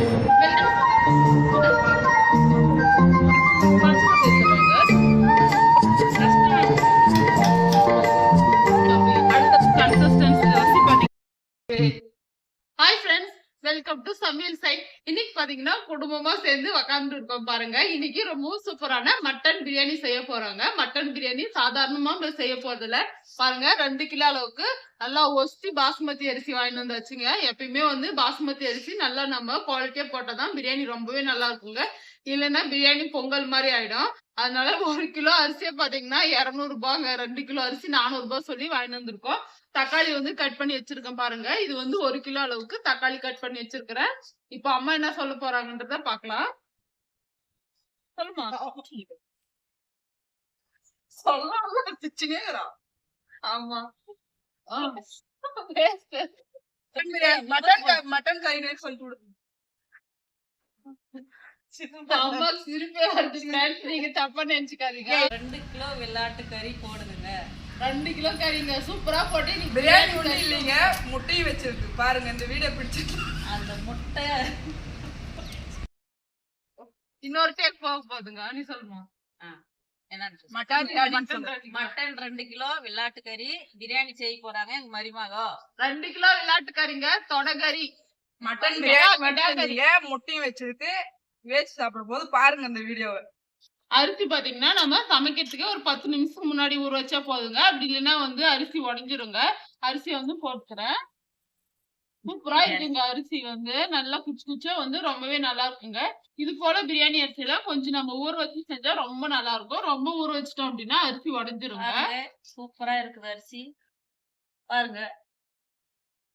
Hi friends, welcome to சமையல் side. இன்னைக்கு பாத்தீங்கன்னா குடும்பமா சேர்ந்து உக்காந்து இருக்கோம் பாருங்க. இன்னைக்கு ரொம்ப சூப்பரான மட்டன் பிரியாணி செய்ய போறாங்க. மட்டன் பிரியாணி சாதாரணமா செய்ய போறதுல பாருங்க, 2 கிலோ அளவுக்கு நல்லா ஒஸ்தி பாஸ்மதி அரிசி வாங்கிட்டு வந்தாச்சுங்க. எப்பயுமே பாஸ்மதி அரிசி நல்லா நம்ம குவாலிட்டியா போட்டாதான் பிரியாணி ரொம்பவே நல்லா இருக்குங்க. இல்லைன்னா பிரியாணி பொங்கல் மாதிரி ஆயிடும். அதனால 1 கிலோ அரிசியை பாத்தீங்கன்னா 200 ரூபாங்க. 2 கிலோ அரிசி 400 ரூபாய் சொல்லி வாங்கிட்டு வந்திருக்கோம். தக்காளி கட் பண்ணி வச்சிருக்கேன் பாருங்க. இது 1 கிலோ அளவுக்கு தக்காளி கட் பண்ணி வச்சிருக்கிறேன். இப்ப அம்மா என்ன சொல்ல போறாங்கன்றத பாக்கலாம். சொல்லுமா? சொல்லலாம். ஆமா. மட்டன் கறி சொல்லிட்டு விடுங்க. அம்மா சிரிப்பே வருது. நீங்க தப்பா நினைச்சுக்காதீங்க. 2 கிலோ வெள்ளாட்டு கறி போடுதுங்க. 2 கிலோ கறிங்க சூப்பரா போட்டு பிரியாணி ஒண்ணு இல்லைங்க, முட்டையும் வச்சிருக்கு பாருங்க. இந்த வீடியோ பிடிச்சிருக்கு. அந்த முட்டை இன்னொரு டேக் போக போகுதுங்க. நீ சொல்லுமா? மட்டன் 2 கிலோ வெள்ளாட்டு கறி பிரியாணி செய்ய போறாங்க எங்க மருமகோ. 2 கிலோ வெள்ளாட்டு கறிங்க, தொடகறி மட்டன் பிரியாணி முட்டையும் வச்சிருக்கு. வேஸ்ட் சாப்பிடும் போது பாருங்க இந்த வீடியோவை. அரிசி பாத்தீங்கன்னா நம்ம சமைக்கிறதுக்கு ஒரு 10 நிமிஷம் முன்னாடி ஊற வச்சா போதுங்க. அப்படி இல்லைன்னா அரிசி உடஞ்சிருங்க. அரிசி போட்டுக்கிறேன். சூப்பரா இருக்குங்க. அரிசி நல்லா குச்சி குச்சா ரொம்பவே நல்லா இருக்குங்க. இது போல பிரியாணி அரிசியில கொஞ்சம் நம்ம ஊற வச்சு செஞ்சா ரொம்ப நல்லா இருக்கும். ரொம்ப ஊற வச்சிட்டோம் அப்படின்னா அரிசி உடஞ்சிருங்க. சூப்பரா இருக்குது அரிசி பாருங்க.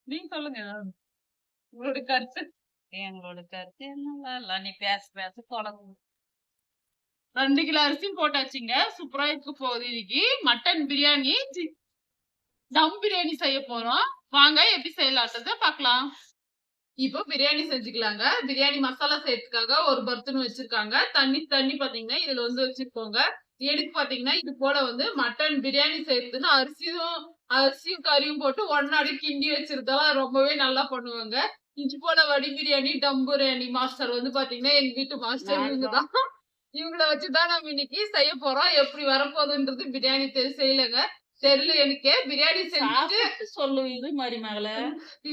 நீங்க சொல்லுங்க உங்களோட கருத்து. எங்களோட கருத்து என்ன, நீ பேச தொடங்கு. 2 கிலோ அரிசியும் போட்டாச்சுங்க. சூப்பரா இருக்க போகுது. இன்னைக்கு மட்டன் பிரியாணி தம் பிரியாணி செய்ய போறோம். வாங்க எப்படி செய்யலான்றத பாக்கலாம். இப்போ பிரியாணி செஞ்சுக்கலாங்க. பிரியாணி மசாலா செய்யறதுக்காக ஒரு பர்த்தன் வச்சிருக்காங்க. தண்ணி பாத்தீங்கன்னா இதுல வச்சிருக்கோங்க. எதுக்கு பாத்தீங்கன்னா இது போல மட்டன் பிரியாணி செய்யறதுன்னு அரிசியும் கறியும் போட்டு ஒன்னாடி கிண்டி வச்சிருந்தா ரொம்பவே நல்லா பண்ணுவாங்க. இது போல வடி பிரியாணி டம் பிரியாணி மாஸ்டர் பாத்தீங்கன்னா எங்க வீட்டு மாஸ்டர் இவங்கதான். இவங்கள வச்சுதான் நம்ம இன்னைக்கு செய்ய போறோம். எப்படி வரப்போகுதுன்றது பிரியாணி செய்யலங்க, தெரியல எனக்கு. பிரியாணி செஞ்சு சொல்லுவீங்க மருமகள.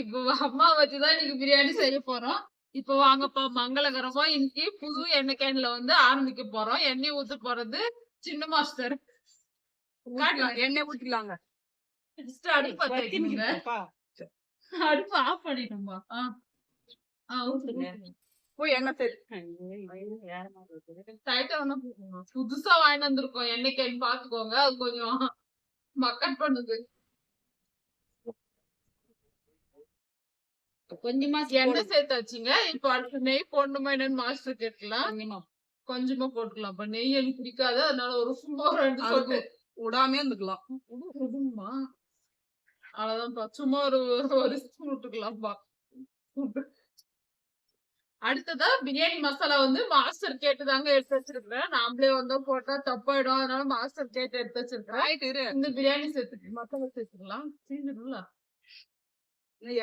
இப்போ அம்மா வச்சுதான் இன்னைக்கு பிரியாணி செய்ய போறோம். இப்போ வாங்கப்பா மங்களகரமா இன்னைக்கு புது எண்ணெய் கேன்ல ஆரம்பிக்க போறோம். எண்ணெய் ஊத்த போறது சின்ன மாஸ்டர். எண்ணெய் ஊத்திக்கலாங்க. அடுப்பு ஆஃப் பண்ணிட்டோம்பா. புதுசா வாங்கிட்டு வந்திருக்கோம் எண்ணெய் கேன், பாத்துக்கோங்க. அது கொஞ்சம் மக்கட் பண்ணுது. கொஞ்சமா எண்ணெய் சேர்த்தாச்சுங்க. இப்ப அடுத்து நெய் போடணுமா என்னன்னு மாஸ்டர் கேட்கலாம். கொஞ்சமா போட்டுக்கலாம். இப்ப நெய் எனக்கு பிடிக்காது, அதனால ஒரு சும்மா 2 சொட்டு விடாமே இருந்துக்கலாம். அவ்வளவுதான்ப்பா. சும்மா ஒரு ஸ்பூன் விட்டுக்கலாம்ப்பா. அடுத்ததா பிரியாணி மசாலா மாஸ்டர் கேட்டுதாங்க எடுத்து வச்சிருக்கிறேன். நாமளே போட்டா தப்பாயிடும், அதனால மாஸ்டர் கேட்டு எடுத்து வச்சிருக்கேன். இந்த பிரியாணி சேர்த்து மசாலா சேர்த்துக்கலாம். சீக்கிரம்ல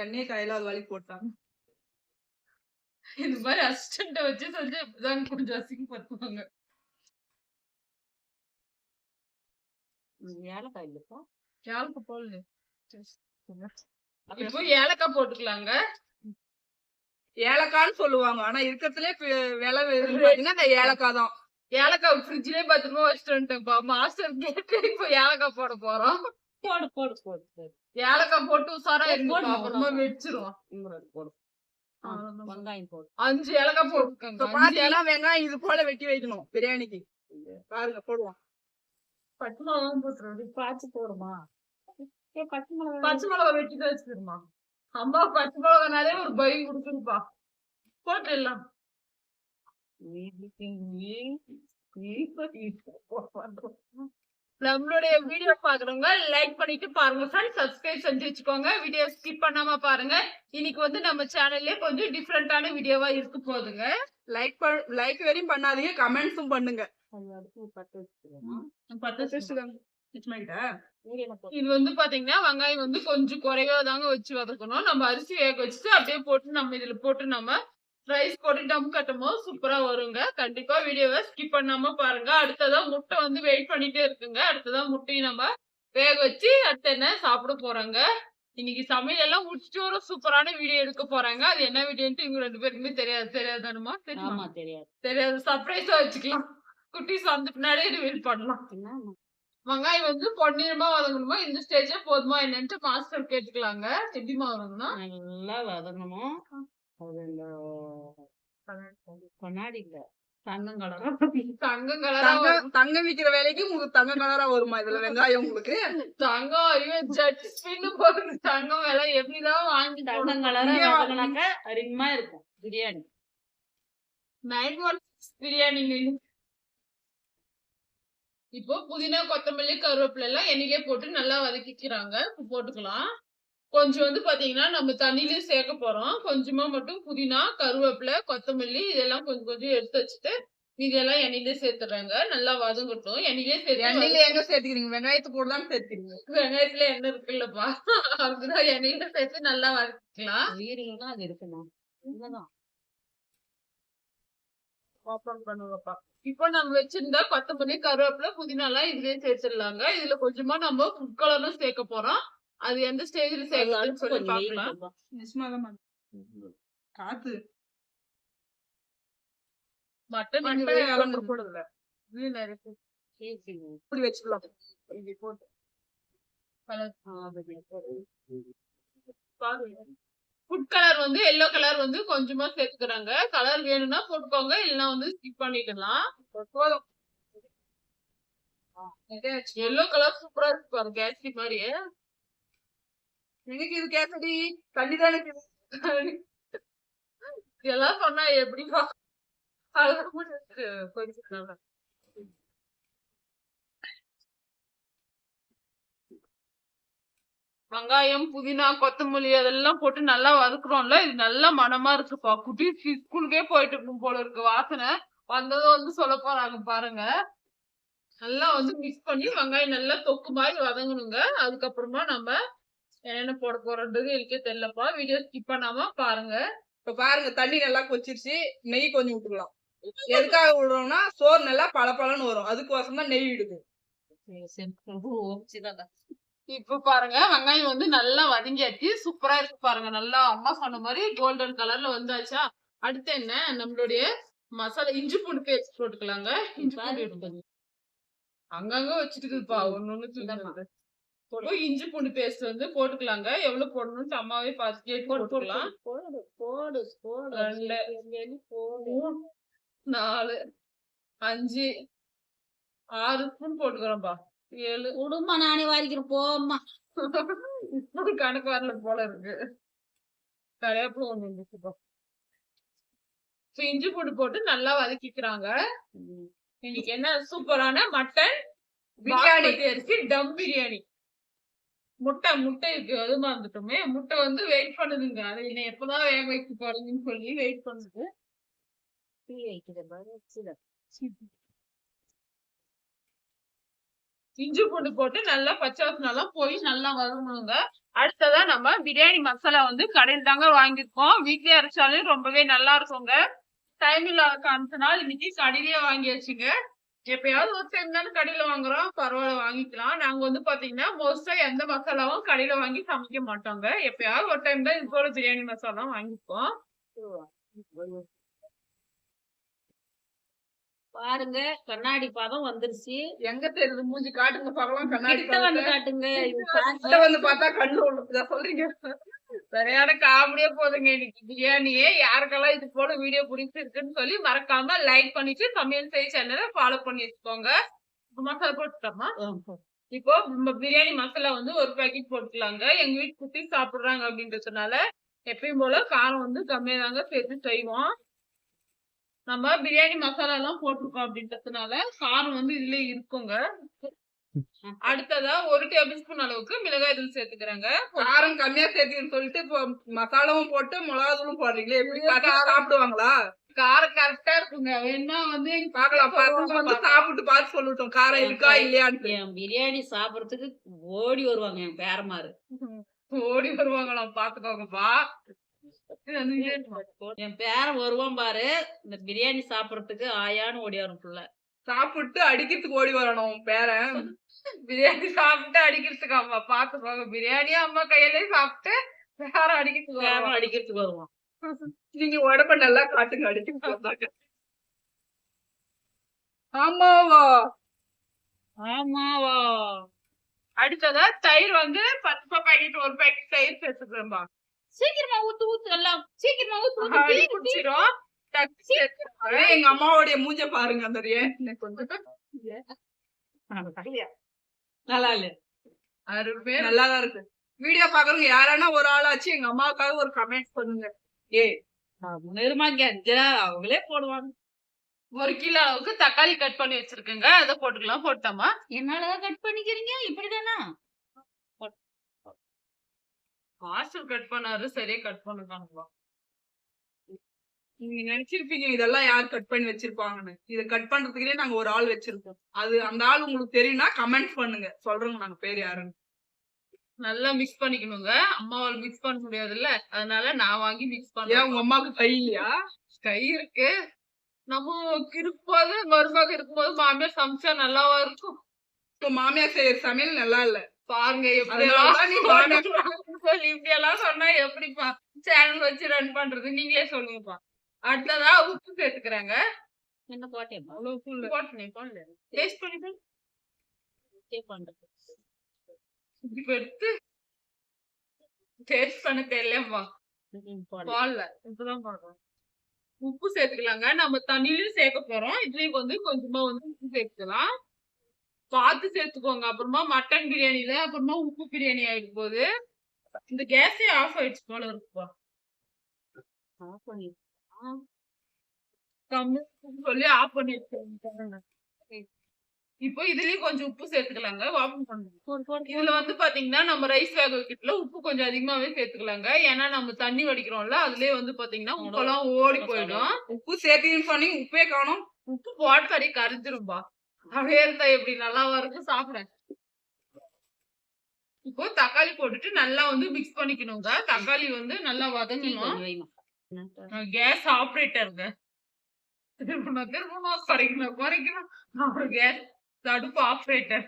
எண்ணெய் கையிலாத வலி போட்டாங்க. இந்த மாதிரி அசிஸ்டன்ட வச்சு செஞ்சு இப்படிதாங்க கொஞ்சம் அசிங்கப்படுத்துவாங்க. ஏலக்காய் இல்லப்பா, ஏலக்காய் போடல. இப்போ ஏலக்காய் போட்டுக்கலாங்க. ஏலக்கான்னு சொல்லுவாங்க, ஆனா இருக்கிறதுலே விலை பாத்தீங்கன்னா இந்த ஏலக்காய் தான். ஏலக்காய் ஃப்ரிட்ஜ்லயே பத்திரமா வச்சுட்டு வந்துட்டேன்ப்பா. மாஸ்டர் கேட்டு இப்போ ஏலக்காய் போட போறோம். போடு. ஏலக்காய் போட்டு உசாரா இருக்கும், அப்புறமா வெடிச்சிரும். வெங்காயம் போடு. 5 ஏலக்காய் போட்டுருக்காங்க. பாத்தீங்கன்னா வெங்காயம் இது போல வெட்டி வைக்கணும் பிரியாணிக்கு. பாருங்க போடுவோம். பச்சை மிளகா போட்டுருவோம். பாத்து போடுமா? பச்சை மிளகா வெட்டிட்டு வச்சிருமா. அம்மா பச்சை மிளகானாலே ஒரு பயம் கொடுக்குதுப்பா. போட்டுடலாம். நம்மளுடைய வீடியோ பாக்குறவங்க லைக் பண்ணிட்டு பாருங்க ஃப்ரெண்ட்ஸ். சப்ஸ்கிரைப் செஞ்சு வச்சுக்கோங்க. வீடியோ ஸ்கிப் பண்ணாம பாருங்க. இன்னைக்கு நம்ம சேனல்லே கொஞ்சம் டிஃப்ரெண்டான வீடியோவா இருக்க போகுதுங்க. லைக் வரையும் பண்ணாதீங்க, கமெண்ட்ஸும் பண்ணுங்க. இது பாத்தீங்கன்னா வெங்காயம் கொஞ்சம் குறைவா தாங்க வச்சு வதக்கணும். நம்ம அரிசி வேக வச்சுட்டு அப்படியே போட்டு நம்ம இதுல போட்டு நம்ம ரைஸ் போட்டு டம் கட்டுமோ சூப்பரா வருங்க. கண்டிப்பா வீடியோவை ஸ்கிப் பண்ணாம பாருங்க. அடுத்ததா முட்டை வந்து வெயிட் பண்ணிட்டே இருக்குங்க. அடுத்ததா முட்டையும் நம்ம வேக வச்சு அடுத்து என்ன சாப்பிட போறாங்க. இன்னைக்கு சமையல் எல்லாம் முடிச்சுட்டு ஒரு சூப்பரான வீடியோ எடுக்க போறாங்க. அது என்ன வீடியோன்ட்டு இவங்க 2 பேருக்குமே தெரியாதானுமா? தெரியுமா? ஆமா தெரியாது. தெரியாது. சர்ப்ரைஸா வச்சுக்கலாம். குட்டீஸ் வந்து பின்னாடியே ரிவீல் பண்ணலாம். வெங்காயம் வந்து பொன்னிறமா வதங்கணுமா? இந்த ஸ்டேஜே போதுமா என்னன்ட்டு மாஸ்டர் கேட்டுக்கலாங்க. எப்படிமா வதங்கணும்னா? நல்லா வதங்கணும். அது இந்த கண்ணாடி இல்ல தங்கம் கலரா தங்கம் கலரா தங்கம் விக்கிற வேலைக்கு உங்களுக்கு தங்க கலரா வருமா இதுல வெங்காயம் உங்களுக்கு? தங்கம் ஐயோ ஜட்ஜ் ஸ்பின்னு போகுது. தங்கம் விலை எப்படிதான் வாங்கி தங்கம் கலரா வதங்கினாக்க அருமையா இருக்கும் பிரியாணி. 916 பிரியாணி. இப்போ புதினா கொத்தமல்லி கருவேப்பிலை எல்லாம் எண்ணெயிலே போட்டு நல்லா வதக்கிக்கிறாங்க. போட்டுக்கலாம். கொஞ்சம் வந்து பாத்தீங்கன்னா நம்ம தண்ணியிலே சேர்க்க போறோம். கொஞ்சமா மட்டும் புதினா கருவேப்பிலை கொத்தமல்லி இதெல்லாம் கொஞ்சம் கொஞ்சம் எடுத்து வச்சுட்டு இதெல்லாம் எண்ணெயிலே சேர்த்துறாங்க. நல்லா வதங்கட்டும். எண்ணெயிலே எண்ணெயில எங்க சேர்த்துக்கிறீங்க? வெங்காயத்து கூட தான் சேர்த்துக்கிறீங்க. வெங்காயத்துல எண்ணெய் இருக்குல்லப்பா அதுதான் எண்ணெயில சேர்த்து நல்லா வதக்கிக்கலாம். உயிரில தான் அது இருக்கணும். இல்லதான் ஓபன் பண்ணுங்கப்பா. இப்போ நம்ம வச்சிருந்தா கொத்தமல்லி கருவேப்பிலை புதினா எல்லாம் இதுலயே சேர்த்துடலாங்க. இதுல கொஞ்சமா நம்ம ஃபுட் கலரும் சேர்க்க போறோம். அது எந்த ஸ்டேஜ்ல சேர்க்கலாம்னு சொல்லி பாக்கலாம். நிஜமாதான் காத்து மட்டன் போடுதுல இப்படி வச்சுக்கலாம். ஃபுட் கலர் வந்து எல்லோ கலர் வந்து கொஞ்சமா சேர்த்துக்கிறாங்க. கலர் வேணும்னா போட்டுக்கோங்க, இல்லைன்னா வந்து ஸ்கிப் பண்ணிடலாம். போதும். எல்லோ கலர் சூப்பரா இருக்கு பாருங்க, கேசரி மாதிரியே. எனக்கு இது கேசரி தண்ணிதானே இதெல்லாம் சொன்னா எப்படிப்பா? கொஞ்சம் நல்லா வெங்காயம் புதினா கொத்தமல்லி அதெல்லாம் போட்டு நல்லா வதக்குறோம்ல. இது நல்லா மனமா இருக்குப்பா. குட்டி ஸ்கூலுக்கே போயிட்டு இருக்கும் போல இருக்கு வாசனை. வந்ததும் வந்து சொல்ல போறாங்க பாருங்க. நல்லா வந்து மிக்ஸ் பண்ணி வெங்காயம் நல்லா தொக்கு மாதிரி வதங்கணுங்க. அதுக்கப்புறமா நம்ம என்னென்ன போட போறோன்றது எனக்கே தெரியலப்பா. வீடியோ ஸ்கிப் பண்ணாம பாருங்க. இப்ப பாருங்க தண்ணி நல்லா கொச்சிருச்சு. நெய் கொஞ்சம் விட்டுக்கலாம். எதுக்காக விடுறோம்னா சோறு நல்லா பளபளன்னு வரும். அதுக்கோசரம் தான் நெய் விடுது. இப்ப பாருங்க வெங்காயம் வந்து நல்லா வதங்கியாச்சு. சூப்பரா இருக்கு பாருங்க. நல்லா அம்மா சொன்ன மாதிரி கோல்டன் கலர்ல வந்தாச்சா. அடுத்து என்ன நம்மளுடைய மசாலா இஞ்சி பூண்டு பேஸ்ட் போட்டுக்கலாங்க. இஞ்சி பூண்டு அங்கங்க வச்சுட்டு இருக்குப்பா. ஒண்ணு இஞ்சி பூண்டு பேஸ்ட் வந்து போட்டுக்கலாங்க. எவ்வளவு போடணும்னு அம்மாவே பார்த்து கேட்டு போட்டுக்கலாம். 2 4 5 6 ஸ்பூன் போட்டுக்கிறோம்பா. 7 குடும்பம் நானே வாரிக்கிறேன் போம்மா. கணக்கு வரல போல இருக்கு. கரையாப்புல ஒண்ணு இருந்துச்சுப்பா. இஞ்சி பூண்டு போட்டு நல்லா வதக்கிக்கிறாங்க. இன்னைக்கு என்ன சூப்பரான மட்டன் பிரியாணி அரிசி டம் பிரியாணி. முட்டை இருக்கு, அது மறந்துட்டோமே. முட்டை வந்து வெயிட் பண்ணுதுங்க. அது என்ன எப்பதான் வேக வைக்க போறீங்கன்னு சொல்லி வெயிட் பண்ணுது. இஞ்சி பூண்டு போட்டு நல்லா பச்சை வாசனை போய் நல்லா வதங்கணுங்க. அடுத்ததா நம்ம பிரியாணி மசாலா வந்து கடையில் தாங்க வாங்கியிருக்கோம். வீட்லயே அரைச்சாலும் ரொம்பவே நல்லா இருக்குங்க. டைம் இல்லாத காரணத்தினால் இன்னைக்கு கடையிலேயே வாங்கியாச்சுங்க. எப்பயாவது ஒரு டைம் தானே கடையில வாங்குறோம், பரவாயில்ல வாங்கிக்கலாம். நாங்க வந்து பாத்தீங்கன்னா மோஸ்டா எந்த மசாலாவும் கடையில வாங்கி சமைக்க மாட்டோங்க. எப்பயாவது ஒரு டைம் தான் இது போல பிரியாணி மசாலா வாங்கிப்போம். பாருங்க கண்ணாடி பாதம் வந்துருச்சு. எங்க தெரியுது? மூஞ்சி காட்டுங்க பார்க்கலாம். கண்ணாடி வந்து காட்டுங்க. வந்து பார்த்தா கண்ணு ஒண்ணு சொல்றீங்க. சரியான காமெடியா போதுங்க இன்னைக்கு பிரியாணியே. யாருக்கெல்லாம் இது போல வீடியோ பிடிச்சிருக்குன்னு சொல்லி மறக்காம லைக் பண்ணிட்டு சமையல் செய் சேனலை ஃபாலோ பண்ணி வச்சுக்கோங்க. மசாலா போட்டுட்டோமா? இப்போ நம்ம பிரியாணி மசாலா வந்து ஒரு பேக்கெட் போட்டுக்கலாங்க. எங்க வீட்டு குட்டி சாப்பிடுறாங்க அப்படின்றதுனால எப்பயும் போல காரம் வந்து கம்மியா தாங்க சேர்த்து செய்வோம். நம்ம பிரியாணி மசாலா எல்லாம் போட்டிருக்கோம் அப்படின்றதுனால காரம் வந்து இதுல இருக்குங்க. அடுத்ததா 1 டேபிள் ஸ்பூன் அளவுக்கு மிளகாய் தூள் சேர்த்துக்கிறேங்க. காரம் கம்மியா சேர்த்துக்கன்னு சொல்லிட்டு இப்போ மசாலாவும் போட்டு மிளகா தூளும் போடுறீங்களே, எப்படி சாப்பிடுவாங்களா? காரம் கரெக்டா இருக்குங்க. வேணா வந்து பாக்கலாம். பசங்க வந்து சாப்பிட்டு பார்த்து சொல்லட்டும் காரம் இருக்கா இல்லையான்னு. என் பிரியாணி சாப்பிடறதுக்கு ஓடி வருவாங்க என் பேரமாரு. ஓடி வருவாங்களாம், பாத்துக்கோங்கப்பா. என் பேரன் வருவான் பாரு இந்த பிரியாணி சாப்பிடறதுக்கு ஆயான்னு ஓடியாரும் புள்ள. சாப்பிட்டு அடிக்கிறதுக்கு ஓடி வரணும் உன் பேரன். பிரியாணி சாப்பிட்டு அடிக்கிறதுக்கு அம்மா பாத்துக்கோங்க. பிரியாணி அம்மா கையிலே சாப்பிட்டு வேற அடிக்கிறதுக்கு பேரன் வருவான். அடிக்கிறதுக்கு வருவான். நீங்க உடம்ப நல்லா காட்டுங்க அடிக்க. ஆமாவா? ஆமாவா? அடுத்ததா தயிர் வந்து 10 ரூபாய் பாக்கெட், ஒரு பாக்கெட் தயிர் சேர்த்துக்கிறேன்பா. சீக்கிரமா ஊத்து ஊத்து எல்லாம் சீக்கிரமா ஊத்து அடி ஊத்து. குடிச்சிரும். டக்கு சேர்த்துக்கிறேன். எங்க அம்மாவுடைய மூஞ்ச பாருங்க அந்த கொஞ்சம் நல்லா இல்ல. அருமையா நல்லாதான் இருக்கு. வீடியோ பாக்குறவங்க யாரானா ஒரு ஆளாச்சு எங்க அம்மாவுக்காக ஒரு கமெண்ட் பண்ணுங்க. நிர்மாங்க அவங்களே போடுவாங்க. 1 கிலோ அளவுக்கு தக்காளி கட் பண்ணி வச்சிருக்கேங்க. அதை போட்டுக்கலாம். போட்டாமா? என்னாலதான் கட் பண்ணிக்கிறீங்க இப்படிதானா? ஹாஸ்டல் கட் பண்ணாரு, சரியா கட் பண்ணுவாங்க. நீங்க நினைச்சிருப்பீங்க இதெல்லாம் யார் கட் பண்ணி வச்சிருப்பாங்கன்னு. இத கட் பண்றதுக்குன்னே நாங்க ஒரு ஆள் வச்சிருக்கோம். அது அந்த ஆள் உங்களுக்கு தெரியும்னா கமெண்ட் பண்ணுங்க, சொல்றோம் நாங்க பேர் யாருன்னு. நல்லா மிக்ஸ் பண்ணிக்கணுங்க. அம்மாவால் மிக்ஸ் பண்ண முடியாதுல்ல, அதனால நான் வாங்கி மிக்ஸ் ஏன் பண்ணேன். உங்க அம்மாவுக்கு கை இல்லையா? கை இருக்கு. நம்ம இருக்கும்போது மருமக இருக்கும்போது மாமியார் சமைச்சா நல்லாவா இருக்கும்? இப்ப மாமியார் செய்யற சமையல் நல்லா இல்ல. பாருங்க அதனாலதான் நீ சொல்லி இப்படி எல்லாம் சொன்னா எப்படிப்பா சேனல் வச்சு ரன் பண்றது? நீங்களே சொல்லுங்கப்பா. அடுத்ததா உப்பு சேர்த்துக்கிறாங்க. என்ன போட்டேன் அவ்வளவு உப்பு போட்டேன். போடல. டேஸ்ட் பண்ணிட்டு பண்றது. இப்ப எடுத்து டேஸ்ட் பண்ண தெரியலப்பா. போடல. இப்பதான் போடுறோம். உப்பு சேர்த்துக்கலாங்க. நம்ம தண்ணியிலயும் சேர்க்க போறோம். இதுலயும் வந்து கொஞ்சமா வந்து உப்பு சேர்த்துக்கலாம். பார்த்து சேர்த்துக்கோங்க. அப்புறமா மட்டன் பிரியாணில அப்புறமா உப்பு பிரியாணி ஆயிடும் போது இந்த கேஸே ஆஃப் ஆயிடுச்சு போல இருக்குப்பா. கம்மி சொல்லி ஆஃப் பண்ணி வச்சிருக்காங்க. இப்போ இதுலயும் கொஞ்சம் உப்பு சேர்த்துக்கலாங்க. ஓபன் பண்ணுங்க. இதுல வந்து பாத்தீங்கன்னா நம்ம ரைஸ் வேக வைக்கிறதுல உப்பு கொஞ்சம் அதிகமாவே சேர்த்துக்கலாங்க. ஏன்னா நம்ம தண்ணி வடிக்கிறோம்ல, அதுலயே வந்து பாத்தீங்கன்னா உப்பெல்லாம் ஓடி போயிடும். உப்பு சேர்த்தீங்கன்னு சொன்னீங்க, உப்பே காணும். உப்பு போட்டு கறி கரைஞ்சிரும்பா. அப்படியே இருந்தா எப்படி நல்லாவா இருக்கும் சாப்பிட? இப்போ தக்காளி போட்டுட்டு நல்லா வந்து மிக்ஸ் பண்ணிக்கணுங்க. தக்காளி வந்து நல்லா வதங்கணும். கேஸ் ஆபரேட்டருங்க. திரும்பணும் குறைக்கணும். அப்புறம் கேஸ் அடுப்பு ஆபரேட்டர்.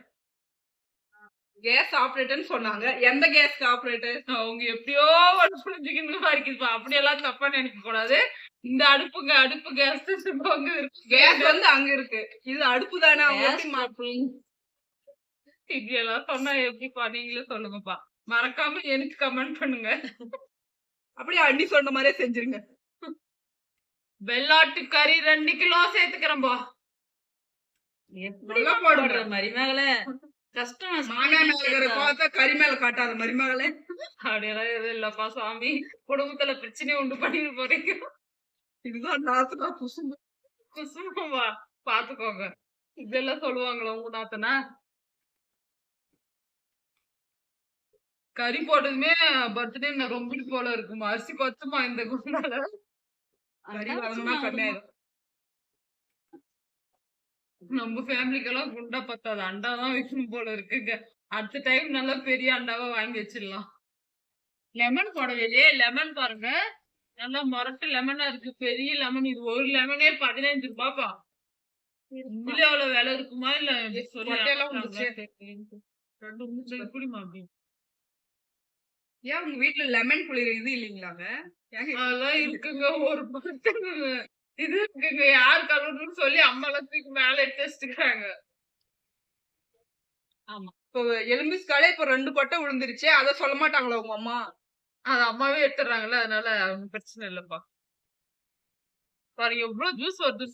கேஸ் ஆபரேட்டர்னு சொன்னாங்க. எந்த கேஸ் ஆபரேட்டர்? அவங்க எப்படியோ ஒரு புரிஞ்சுக்கணும் இருக்குப்பா. அப்படியெல்லாம் தப்பா நினைக்க கூடாது. இந்த அடுப்புங்க, அடுப்பு கேஸ் அங்க இருக்கு. கேஸ் வந்து அங்க இருக்கு. இது அடுப்பு தானே. அவங்க எப்படி இப்படி எல்லாம் சொன்னா எப்படிப்பா? நீங்களே சொல்லுங்கப்பா. மறக்காம எனக்கு கமெண்ட் பண்ணுங்க. அப்படியே அண்ணி சொன்ன மாதிரியே செஞ்சிருங்க. வெள்ளாட்டு கறி 2 கிலோ சேர்த்துக்கிறேன்பா. நல்லா போடுற மருமகளே கஷ்டம். மாமியார் மேல இருக்கிற கோவத்தை கறி மேல காட்டாத மருமகளே. அப்படியெல்லாம் எதுவும் இல்லப்பா சாமி. குடும்பத்துல பிரச்சனையை உண்டு பண்ணிட்டு போறீங்க. இதுதான் நாத்தனா புசும்பு. குசும்பா பாத்துக்கோங்க. இதெல்லாம் சொல்லுவாங்களா உங்க நாத்தனா? கறி போட்டதுமே பர்த்டே நான் ரொம்ப போல இருக்குமா? அரிசி பத்துமா இந்த குண்டால? கறி வதங்கினா கம்மியாயிடும். நம்ம ஃபேமிலிக்கெல்லாம் குண்டா பத்தாது. அண்டாதான் வைக்கணும் போல இருக்குங்க. அடுத்த டைம் நல்லா பெரிய அண்டாவா வாங்கி வச்சிடலாம். லெமன் போடவே லெமன் பாருங்க. நல்லா மொரட்டு லெமனா இருக்கு. பெரிய லெமன். இது ஒரு லெமனே 15 ரூபாப்பா. இதுல எவ்வளவு விலை இருக்குமா? இல்ல குடிமா அப்படி. ஏன் உங்க வீட்டுல லெமன் புளிற இது இல்லைங்களாங்க? அதெல்லாம் இருக்குங்க. ஒரு இது இருக்குங்க. யார் கழுவுன்னு சொல்லி அம்மாலாம் தூக்கி மேல எடுத்து வச்சுக்கிறாங்க. ஆமா. இப்போ எலும்பிஸ்காலே இப்ப 2 கொட்டை விழுந்துருச்சு. அத சொல்ல மாட்டாங்களா உங்க அம்மா? அது அம்மாவே எடுத்துறாங்கல்ல, அதனால பிரச்சனை இல்லப்பா. பாருங்க எவ்வளவு ஜூஸ் வருது.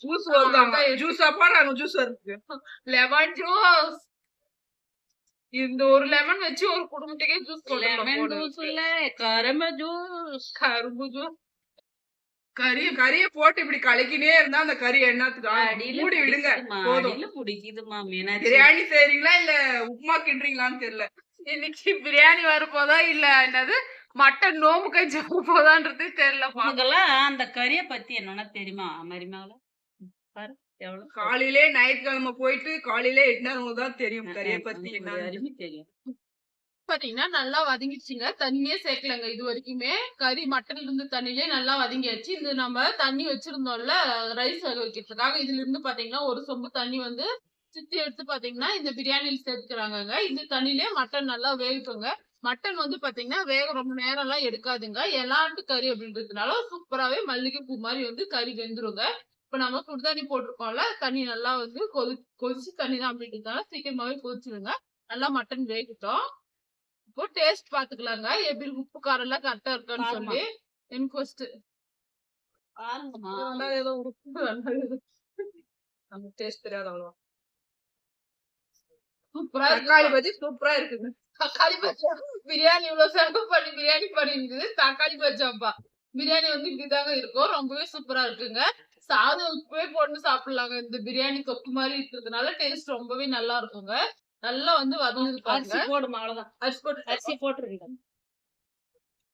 ஜூஸ் வருதாங்க. ஜூஸா போறாங்க. ஜூஸ் வருது. Lemon juice. இந்த ஒரு லெமன் வச்சு ஒரு குடும்பத்துக்கே ஜூஸ் கரும்பு ஜூஸ். கரும்பு ஜூஸ். கறிய போட்டு இப்படி கலக்கினே இருந்தா அந்த கறி என்னத்துக்கு? மூடி விடுங்க போதும். பிடிக்குதுமா பிரியாணி செய்றீங்களா இல்ல உப்புமா கிண்டுறீங்களான்னு தெரியல. இன்னைக்கு பிரியாணி வரப்போதா இல்ல என்னது மட்டன் நோம்பு கஞ்சி போதான்றது தெரியலப்பா. உங்களுக்கெல்லாம் அந்த கறிய பத்தி என்னன்னா தெரியுமா மருமகள? பாரு எவ்வளவு காலையிலே ஞாயிற்றுக்கிழமை போயிட்டு காலையிலே 8 தான் தெரியும் கறிய பத்தி என்ன தெரியும். பாத்தீங்கன்னா நல்லா வதங்கிடுச்சுங்க. தண்ணியே சேர்க்கலங்க இது வரைக்குமே. கறி மட்டன்ல இருந்து தண்ணியிலே நல்லா வதங்கியாச்சு. இது நம்ம தண்ணி வச்சிருந்தோம்ல ரைஸ் வேக வைக்கிறதுக்காக, இதுல இருந்து பாத்தீங்கன்னா ஒரு சொம்பு தண்ணி வந்து சித்தி எடுத்து பாத்தீங்கன்னா இந்த பிரியாணியில சேர்த்துக்கிறாங்கங்க. இந்த தண்ணியிலே மட்டன் நல்லா வேகட்டுங்க. மட்டன் வந்து பாத்தீங்கன்னா வேக ரொம்ப நேரம் எல்லாம் எடுக்காதுங்க. எலாண்டு கறி அப்படின்றதுனால சூப்பராவே மல்லிகை பூ மாதிரி வந்து கறி வெந்துருங்க. இப்ப நம்ம சுடுதண்ணி போட்டிருக்கோம்ல, தண்ணி நல்லா வந்து கொதிச்சு தண்ணி தான் அப்படின்றதுனால சீக்கிரமாவே கொதிச்சிருங்க. நல்லா மட்டன் வேகட்டும். இப்போ டேஸ்ட் பாத்துக்கலாங்க. எப்படி உப்பு காரம் எல்லாம் கரெக்டா இருக்கான்னு பாரும்மா. சொல்லி. எனக்கு ஃபர்ஸ்ட் பாருங்கம்மா. ஏதோ உப்பு நமக்கு டேஸ்ட் தெரியாது அவ்வளவா. சூப்பரா தக்காளி பஜ்ஜி சூப்பரா இருக்குங்க. தக்காளி பச்சா பிரியாணி இவ்வளவு செலவு பண்ணி பிரியாணி பண்ணிருக்குது. தக்காளி பச்சாப்பா பிரியாணி வந்து இப்படிதாங்க இருக்கும். ரொம்பவே சூப்பரா இருக்குங்க. சாதம் உப்பே போட்டு சாப்பிடலாங்க. இந்த பிரியாணி தொக்கு மாதிரி இருக்கிறதுனால டேஸ்ட் ரொம்பவே நல்லா இருக்குங்க. நல்லா வந்து வதங்குது பாருங்க. அரிசி போடுமா, அவ்வளவுதான். அரிசி போட்டு அரிசி போட்டுருங்க.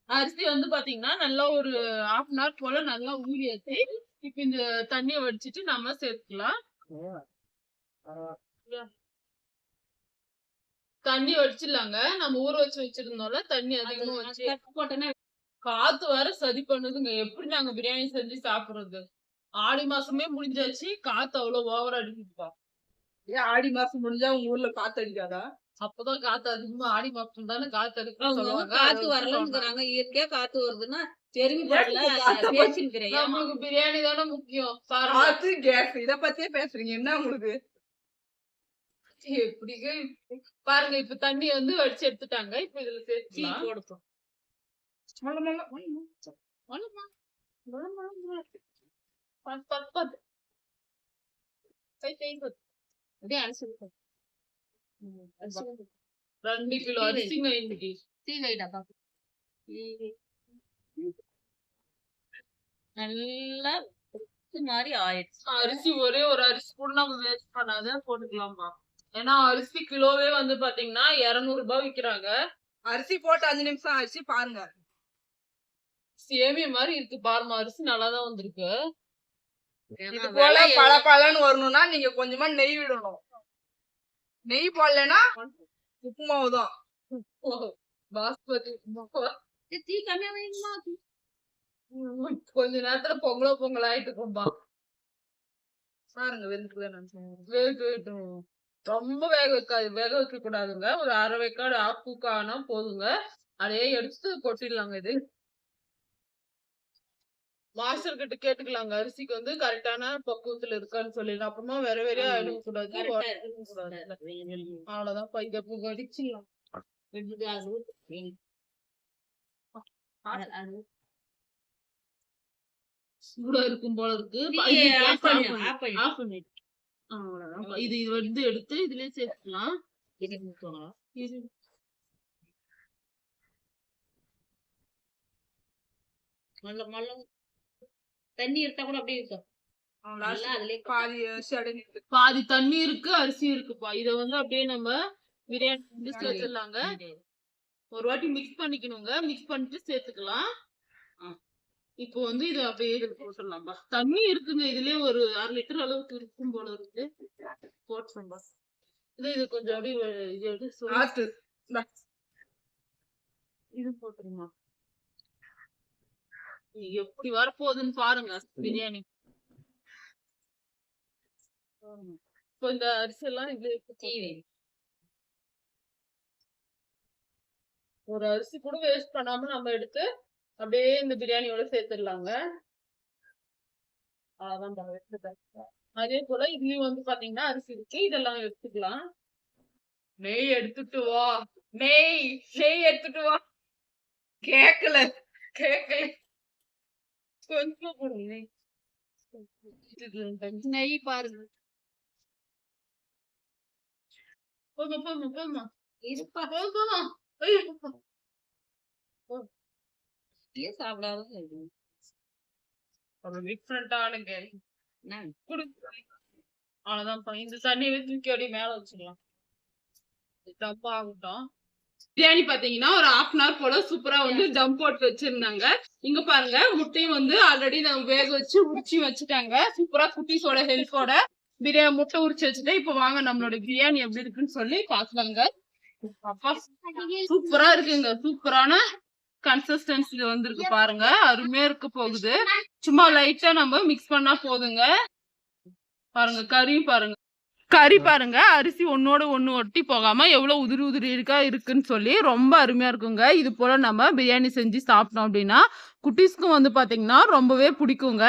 அரிசி வந்து பாத்தீங்கன்னா நல்லா ஒரு 1/2 அன் ஹவர் போல நல்லா ஊறியாச்சு. இப்ப இந்த தண்ணிய வடிச்சிட்டு நம்ம சேர்த்துக்கலாம். தண்ணி வடிச்சிடலாங்க. நம்ம ஊற வச்சு வச்சிருந்தோம்ல தண்ணி அதிகமா வச்சு போட்டேன்னா காத்து வர சதி பண்ணுதுங்க. எப்படி நாங்க பிரியாணி செஞ்சு சாப்பிடுறது? ஆடி மாசமே முடிஞ்சாச்சு. காத்து அவ்வளவு ஓவரா அடிக்குதுப்பா. ஏன் ஆடி மாசம் முடிஞ்சா உங்க ஊர்ல காத்து அடிக்காதா? அப்பதான் காத்து அதிகமா ஆடி மாசம் தானே காத்து அடிக்கும் அவங்க சொல்லுவாங்க. காத்து அதை வரலங்கிறாங்க. இயற்கையா காத்து வருதுன்னா பெருமைப்படல காத்து பேசிக்கிறேன். நமக்கு பிரியாணி தானே முக்கியம். பாருங்க காத்து கேஸ் இத பத்தியே பேசுறீங்க. என்ன உங்களுக்கு? எப்படி பாருங்க. இப்ப தண்ணி வந்து வடிச்சு எடுத்துட்டாங்க. இப்ப இதுல டீ சேர்த்துக்கலாம். போடுப்போம். அப்படியே அரிசி 2 கிலோ அரிசிங்க இன்னைக்கு. டீ வைடா பாப்பா. நல்லா உப்பு மாதிரி ஆயிடுச்சு. அரிசி ஒரே ஒரு அரிசி கூட நம்ம வேஸ்ட் பண்ணாத போட்டுக்கலாமா? ஏன்னா அரிசி கிலோவே வந்து பாத்தீங்கன்னா 200 ரூபாய் விக்கிறாங்க. அரிசி போட்டு 5 நிமிஷம் ஆயிடுச்சு பாருங்க. சேமியா மாதிரி இருக்கு பாருமா. அரிசி நல்லாதான் வந்திருக்கு. இது போல பல பலன்னு வரணும்னா நீங்க கொஞ்சமா நெய் விடணும். நெய் போடலன்னா உப்பு மாவு தான். பாஸ்மதி டீ கம்மியா வேணுமா? கொஞ்ச நேரத்துல பொங்கல் ஆயிட்டு இருக்கும்பா. பாருங்க வெந்துக்குதான். வேகட்டும். ரொம்ப வேக வைக்காது. வேக வைக்க கூடாதுங்க. ஒரு 1/2 வேக்காடு ஆஃப் குக் ஆனா போதுங்க. அதையே எடுத்து கொட்டிடலாங்க. இது மாஸ்டர் கிட்ட கேட்டுக்கலாங்க. அரிசிக்கு வந்து கரெக்டான பக்குவத்துல இருக்கான்னு சொல்லி. அப்புறமா வேற வேற ஆயிடும் கூடாது. அவ்வளவுதான். இத வடிச்சிடலாம். சூடா இருக்கும் போல இருக்கு. ஆஃப் பண்ணிட்டு அவ்வளவுதான். இது வந்து எடுத்து இதுலயே சேர்த்துக்கலாம். தண்ணி எடுத்தா கூட அப்படியே இருக்கும். பாதி அரிசி அடங்கிட்டு. பாதி தண்ணி இருக்கு அரிசி இருக்குப்பா. இத வந்து அப்படியே நம்ம பிரியாணி வந்து சேர்த்துடலாங்க. ஒரு வாட்டி மிக்ஸ் பண்ணிக்கணுங்க. மிக்ஸ் பண்ணிட்டு சேர்த்துக்கலாம். இப்போ வந்து இது அப்படியே இதுல போட்டுடலாம்பா. தண்ணி இருக்குங்க. இதுலயே ஒரு 1/2 லிட்டர் அளவுக்கு இருக்கும் போல இருக்கு. போட்டுரும்பா. இது கொஞ்சம் அப்படியே இது எடுத்து ஆத்து இது போட்டுருமா. எப்படி வரப்போகுதுன்னு பாருங்க பிரியாணி. இப்போ இந்த அரிசி எல்லாம் இதுல ஒரு அரிசி கூட வேஸ்ட் பண்ணாம நம்ம எடுத்து அப்படியே இந்த பிரியாணியோட சேர்த்துடலாங்க. அதே போல இதுலயும் வந்து பாத்தீங்கன்னா அரிசி இருக்கு. இதெல்லாம் எடுத்துக்கலாம். நெய் எடுத்துட்டு வா. நெய் எடுத்துட்டு வா. கேக்கல கொஞ்சம் போடுங்க. நெய் பாருங்க. போதுமா இருப்பா. சாப்பிடாத டிஃப்ரெண்டானுங்க. அவ்வளவுதான். இந்த தண்ணியை தூக்கி அப்படியே மேல வச்சுக்கலாம். டப்பா ஆகட்டும். பிரியாணி பாத்தீங்கன்னா ஒரு 1/2 அன் ஹவர் போல சூப்பரா வந்து தம் போட்டு வச்சிருந்தாங்க. இங்க பாருங்க முட்டையும் வந்து ஆல்ரெடி நம்ம வேக வச்சு உரிச்சு வச்சுட்டாங்க. சூப்பரா குட்டீஸோட ஹெல்ப்போட பிரியாணி முட்டை உரிச்சு வச்சுட்டு இப்ப வாங்க நம்மளோட பிரியாணி எப்படி இருக்குன்னு சொல்லி பாக்கலாங்க. அப்பா சூப்பரா இருக்குங்க. சூப்பரான கன்சிஸ்டன்சில வந்திருக்கு பாருங்க. அருமையா இருக்க போகுது. சும்மா லைட்டா நம்ம மிக்ஸ் பண்ணா போதுங்க. பாருங்க கறியும் பாருங்க. கறி பாருங்க அரிசி ஒன்னோட ஒண்ணு ஒட்டி போகாம எவ்வளவு உதிரி உதிரி இருக்குன்னு சொல்லி ரொம்ப அருமையா இருக்குங்க. இது போல நம்ம பிரியாணி செஞ்சு சாப்பிட்டோம் அப்படின்னா குட்டீஸ்க்கும் வந்து பாத்தீங்கன்னா ரொம்பவே பிடிக்குங்க.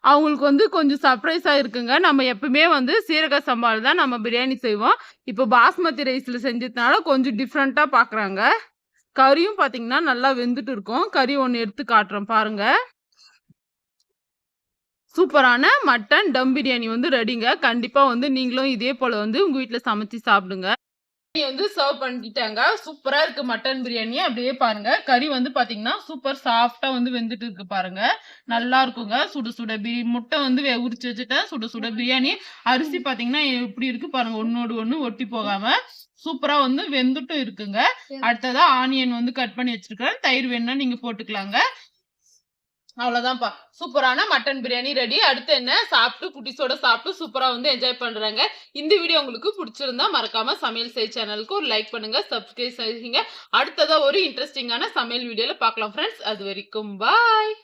அவங்களுக்கு வந்து கொஞ்சம் சர்ப்ரைஸா இருக்குங்க. நம்ம எப்பவுமே வந்து சீரக சம்பால தான் நம்ம பிரியாணி செய்வோம். இப்போ பாஸ்மதி ரைஸ்ல செஞ்சதுனால கொஞ்சம் டிஃப்ரெண்டா பாக்குறாங்க. கறியும் பாத்தீங்கன்னா நல்லா வெந்துட்டு இருக்கும். கறி ஒண்ணு எடுத்து காட்டுறேன் பாருங்க. சூப்பரான மட்டன் டம் பிரியாணி வந்து ரெடிங்க. கண்டிப்பா வந்து நீங்களும் இதே போல வந்து உங்க வீட்டுல சமைச்சு சாப்பிடுங்க. வந்து சர்வ் பண்ணிட்டாங்க. சூப்பரா இருக்கு மட்டன் பிரியாணி. அப்படியே பாருங்க கறி வந்து பாத்தீங்கன்னா சூப்பர் சாஃப்டா வந்து வெந்துட்டு இருக்கு பாருங்க. நல்லா இருக்குங்க. சுட சுட முட்டை வந்து உரிச்சு வச்சுட்டேன். சுட சுட பிரியாணி. அரிசி பாத்தீங்கன்னா எப்படி இருக்கு பாருங்க. ஒன்னோடு ஒண்ணு ஒட்டி போகாம சூப்பரா வந்து வெந்துட்டும் இருக்குங்க. அடுத்ததா ஆனியன் வந்து கட் பண்ணி வச்சிருக்கேன். தயிர் வேணும்னா நீங்க போட்டுக்கலாங்க. அவ்வளவுதான்ப்பா. சூப்பரான மட்டன் பிரியாணி ரெடி. அடுத்து என்ன சாப்பிட்டு குட்டிஸோட சாப்பிட்டு சூப்பரா வந்து என்ஜாய் பண்றாங்க. இந்த வீடியோ உங்களுக்கு பிடிச்சிருந்தா மறக்காம சமையல் செய் சேனலுக்கு ஒரு லைக் பண்ணுங்க, சப்ஸ்கிரைப் செய்யுங்க. அடுத்ததா ஒரு இன்ட்ரெஸ்டிங்கான சமையல் வீடியோல பார்க்கலாம் ஃப்ரெண்ட்ஸ். அது வரைக்கும் பாய்.